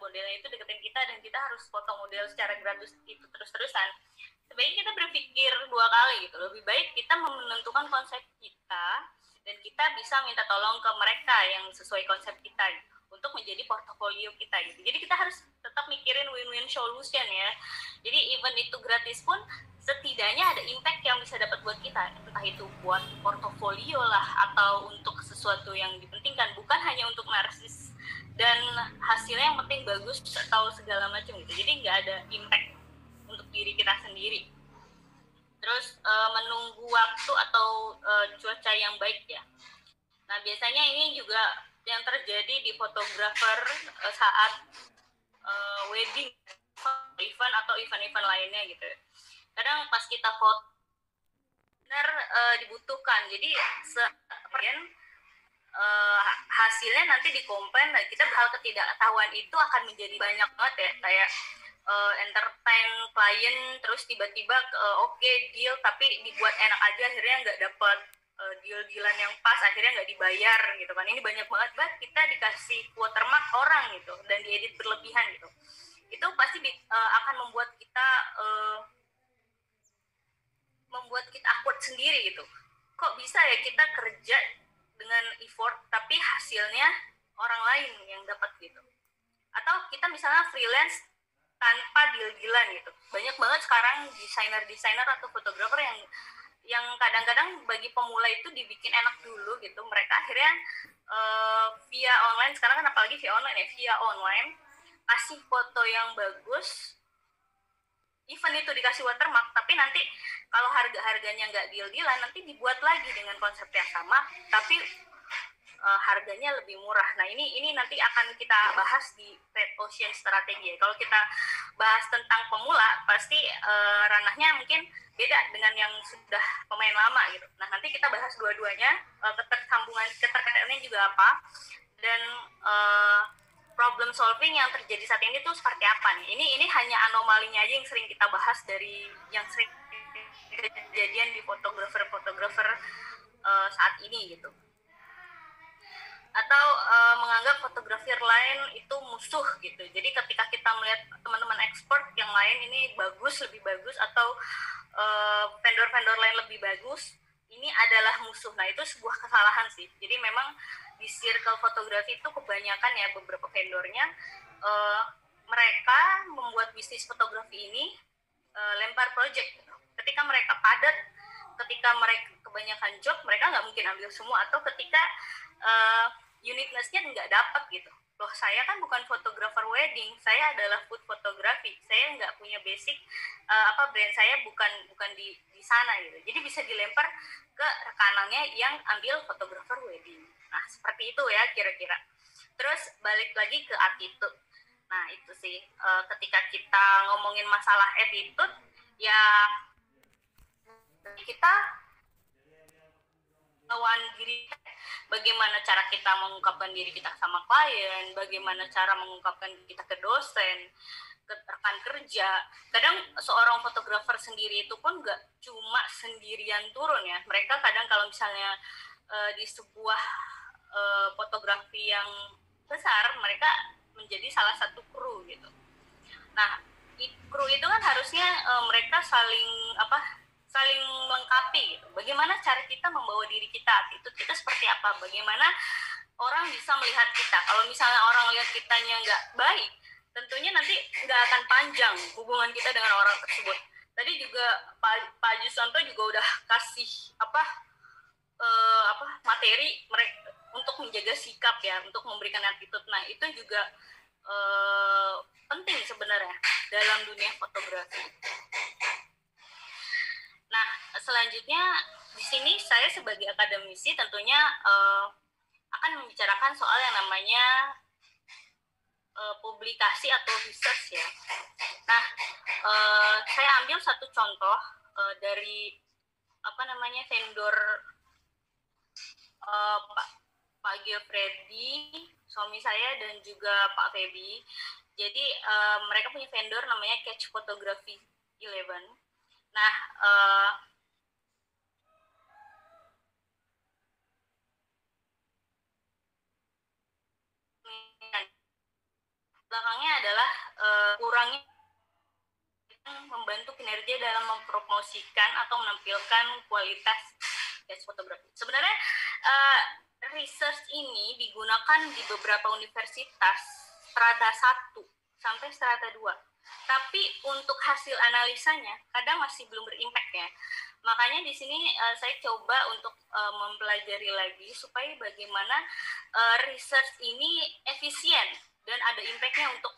modelnya itu deketin kita dan kita harus foto model secara gratis itu terus-terusan. Sebaiknya kita berpikir 2 kali gitu. Lebih baik kita menentukan konsep kita dan kita bisa minta tolong ke mereka yang sesuai konsep kita gitu, untuk menjadi portofolio kita gitu. Jadi kita harus tetap mikirin win-win solution ya. Jadi even itu gratis pun setidaknya ada impact yang bisa dapat buat kita, entah itu buat portofolio lah atau untuk sesuatu yang dipentingkan, bukan hanya untuk narsis dan hasilnya yang penting bagus atau segala macam gitu. Jadi nggak ada impact untuk diri kita sendiri. Terus menunggu waktu atau cuaca yang baik ya. Nah biasanya ini juga yang terjadi di fotografer saat wedding, event atau event-event lainnya gitu. Kadang pas kita foto benar dibutuhkan. Jadi hasilnya nanti di komplain, kita hal ketidaktahuan itu akan menjadi banyak banget ya, kayak entertain klien terus tiba-tiba oke, deal tapi dibuat enak aja, akhirnya nggak dapat deal-dealan yang pas, akhirnya nggak dibayar gitu kan. Ini banyak banget kita dikasih watermark orang gitu dan diedit berlebihan gitu. Itu pasti akan membuat kita awkward sendiri gitu. Kok bisa ya kita kerja dengan effort tapi hasilnya orang lain yang dapat gitu. Atau kita misalnya freelance tanpa deal-dealan gitu. Banyak banget sekarang desainer atau fotografer yang kadang-kadang bagi pemula itu dibikin enak dulu gitu. Mereka akhirnya via online, sekarang kan apalagi via online kasih foto yang bagus, event itu dikasih watermark, tapi nanti kalau harganya nggak deal-dealan, nanti dibuat lagi dengan konsep yang sama tapi harganya lebih murah. Nah ini nanti akan kita bahas di Red Ocean Strategi. Kalau kita bahas tentang pemula, pasti ranahnya mungkin beda dengan yang sudah pemain lama gitu. Nah nanti kita bahas dua-duanya, keterkaitannya juga apa, dan problem solving yang terjadi saat ini tuh seperti apa nih. Ini hanya anomalinya aja yang sering kita bahas dari yang sering kejadian di fotografer saat ini gitu. Atau menganggap fotografer lain itu musuh gitu. Jadi ketika kita melihat teman-teman expert yang lain ini lebih bagus, atau vendor-vendor lain lebih bagus, ini adalah musuh. Nah itu sebuah kesalahan sih. Jadi memang di circle fotografi itu kebanyakan ya, beberapa vendornya mereka membuat bisnis fotografi ini lempar project gitu. Ketika mereka padat, ketika mereka kebanyakan job, mereka nggak mungkin ambil semua. Atau ketika uniqueness-nya nggak dapat gitu. Loh, saya kan bukan fotografer wedding, saya adalah food photography, saya nggak punya basic brand saya bukan di sana gitu. Jadi bisa dilempar ke rekanannya yang ambil fotografer wedding. Nah seperti itu ya kira-kira. Terus balik lagi ke attitude. Nah itu sih, ketika kita ngomongin masalah attitude ya, kita lawan diri, bagaimana cara kita mengungkapkan diri kita sama klien, bagaimana cara mengungkapkan kita ke dosen, ke rekan kerja. Kadang seorang fotografer sendiri itu pun nggak cuma sendirian turun ya. Mereka kadang kalau misalnya di sebuah fotografi yang besar, mereka menjadi salah satu kru gitu. Nah, kru itu kan harusnya mereka saling melengkapi gitu. Bagaimana cara kita membawa diri kita, attitude kita seperti apa, bagaimana orang bisa melihat kita. Kalau misalnya orang lihat kitanya nggak baik, tentunya nanti nggak akan panjang hubungan kita dengan orang tersebut. Tadi juga Pak Juswanto juga udah kasih materi mereka untuk menjaga sikap ya, untuk memberikan attitude. Nah itu juga penting sebenarnya dalam dunia fotografi. Nah, selanjutnya di sini saya sebagai akademisi tentunya akan membicarakan soal yang namanya publikasi atau research ya. Nah, saya ambil satu contoh dari vendor Pak Geofredi, suami saya, dan juga Pak Febi. Jadi mereka punya vendor namanya Catch Photography 11. Nah, belakangnya adalah kurangnya membantu kinerja dalam mempromosikan atau menampilkan kualitas fotografi. Sebenarnya research ini digunakan di beberapa universitas strata 1 sampai strata 2. Tapi untuk hasil analisanya kadang masih belum berimpact ya. Makanya di sini saya coba untuk mempelajari lagi supaya bagaimana research ini efisien dan ada impactnya untuk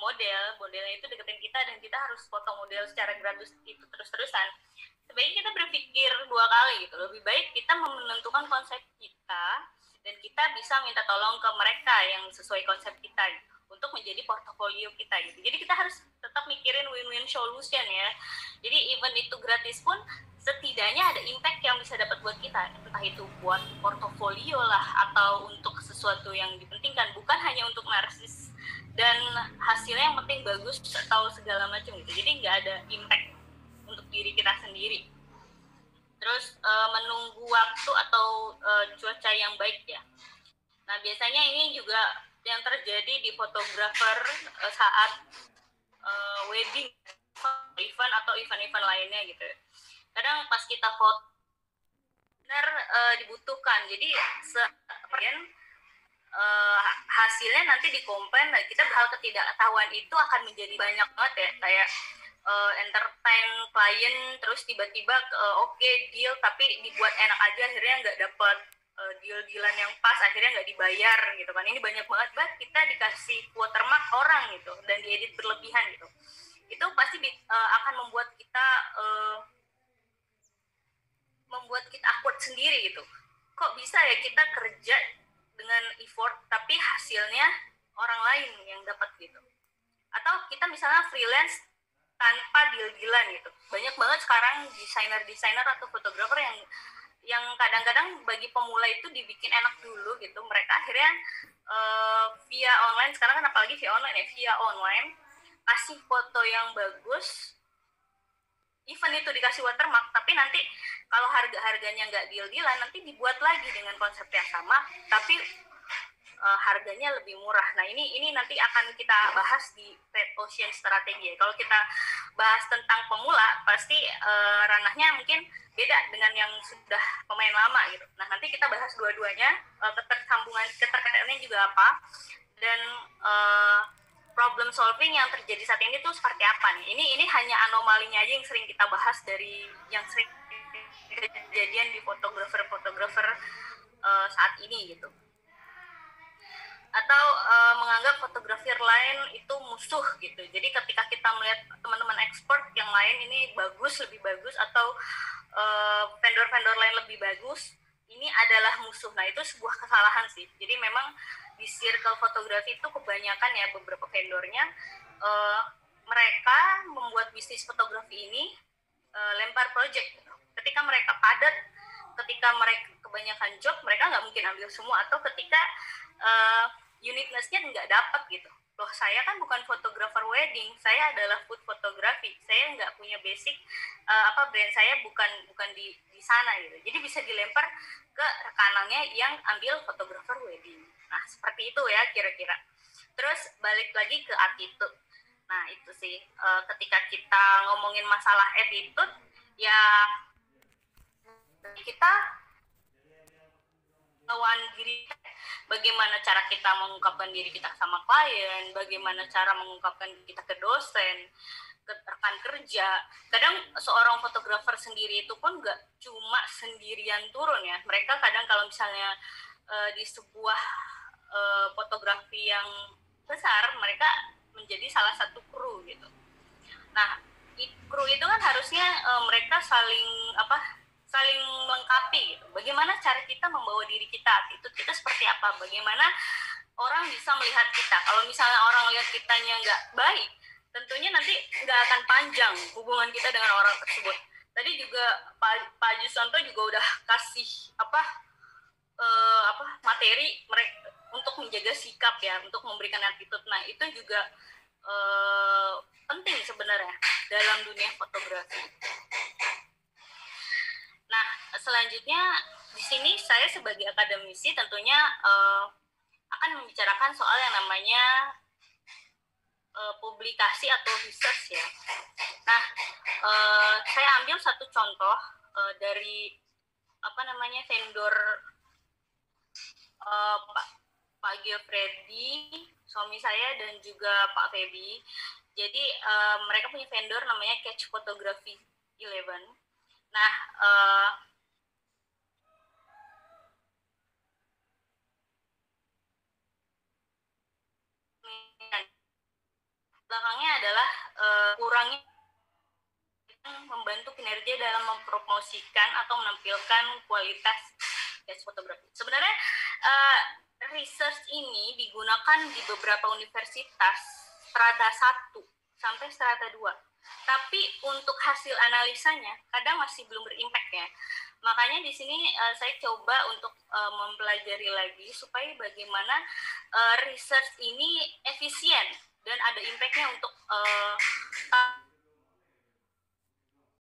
modelnya itu deketin kita dan kita harus foto model secara gratis itu terus-terusan. Sebaiknya kita berpikir 2 kali gitu. Lebih baik kita menentukan konsep kita dan kita bisa minta tolong ke mereka yang sesuai konsep kita gitu, untuk menjadi portofolio kita gitu. Jadi kita harus tetap mikirin win-win solution ya. Jadi even itu gratis pun setidaknya ada impact yang bisa dapat buat kita, entah itu buat portofolio lah atau untuk sesuatu yang dipentingkan, bukan hanya untuk narsis dan hasilnya yang penting bagus atau segala macam gitu. Jadi nggak ada impact untuk diri kita sendiri. Terus menunggu waktu atau cuaca yang baik ya. Nah biasanya ini juga yang terjadi di fotografer saat wedding, event atau event-event lainnya gitu. Kadang pas kita foto benar dibutuhkan. Jadi hasilnya nanti dikomplain, nah kita hal ketidaktahuan itu akan menjadi banyak banget ya, kayak entertain klien terus tiba-tiba oke, deal tapi dibuat enak aja akhirnya nggak dapat deal-dealan yang pas, akhirnya nggak dibayar gitu kan. Ini banyak banget kita dikasih watermark orang gitu dan diedit berlebihan gitu. Itu pasti akan membuat kita awkward sendiri gitu. Kok bisa ya kita kerja dengan effort tapi hasilnya orang lain yang dapat gitu. Atau kita misalnya freelance tanpa deal-dealan gitu. Banyak banget sekarang desainer atau fotografer yang kadang-kadang bagi pemula itu dibikin enak dulu gitu. Mereka akhirnya via online, sekarang kan apalagi via online kasih foto yang bagus, event itu dikasih watermark, tapi nanti kalau harganya nggak deal-dealan, nanti dibuat lagi dengan konsep yang sama tapi harganya lebih murah. Nah ini nanti akan kita bahas di Red Ocean Strategi. Kalau kita bahas tentang pemula pasti ranahnya mungkin beda dengan yang sudah pemain lama gitu. Nah nanti kita bahas dua-duanya, keterkaitannya juga apa, dan problem solving yang terjadi saat ini tuh seperti apa nih. Ini hanya anomalinya aja yang sering kita bahas dari yang sering kejadian di fotografer saat ini gitu. Atau menganggap fotografer lain itu musuh gitu. Jadi ketika kita melihat teman-teman expert yang lain ini lebih bagus atau vendor-vendor lain lebih bagus, ini adalah musuh. Nah itu sebuah kesalahan sih. Jadi memang di circle fotografi itu kebanyakan ya beberapa vendornya mereka membuat bisnis fotografi ini lempar project. Ketika mereka padat, ketika mereka kebanyakan job, mereka nggak mungkin ambil semua. Atau ketika uniqueness-nya nggak dapat gitu. Loh saya kan bukan fotografer wedding, saya adalah food photography, saya nggak punya basic brand saya bukan di sana gitu. Jadi bisa dilempar ke rekanannya yang ambil fotografer wedding. Nah seperti itu ya kira-kira. Terus balik lagi ke attitude. Nah itu sih ketika kita ngomongin masalah attitude ya kita lawan diri, bagaimana cara kita mengungkapkan diri kita sama klien, bagaimana cara mengungkapkan kita ke dosen, ke rekan kerja. Kadang seorang fotografer sendiri itu pun nggak cuma sendirian turun ya. Mereka kadang kalau misalnya di sebuah fotografi yang besar, mereka menjadi salah satu kru gitu. Nah, kru itu kan harusnya mereka saling melengkapi gitu. Bagaimana cara kita membawa diri kita, attitude kita seperti apa, bagaimana orang bisa melihat kita. Kalau misalnya orang lihat kitanya nggak baik, tentunya nanti nggak akan panjang hubungan kita dengan orang tersebut. Tadi juga Pak Jusanto juga udah kasih materi mereka untuk menjaga sikap ya, untuk memberikan attitude. Nah itu juga penting sebenarnya dalam dunia fotografi. Nah, selanjutnya di sini saya sebagai akademisi tentunya akan membicarakan soal yang namanya publikasi atau research ya. Nah, saya ambil satu contoh dari vendor Pak Geofredi, suami saya, dan juga Pak Febi. Jadi mereka punya vendor namanya Catch Photography 11. Nah, belakangnya adalah kurangnya membantu kinerja dalam mempromosikan atau menampilkan kualitas catch fotografi. Sebenarnya research ini digunakan di beberapa universitas strata 1 sampai strata 2. Tapi untuk hasil analisanya kadang masih belum berimpact ya. Makanya di sini saya coba untuk mempelajari lagi supaya bagaimana research ini efisien dan ada impactnya untuk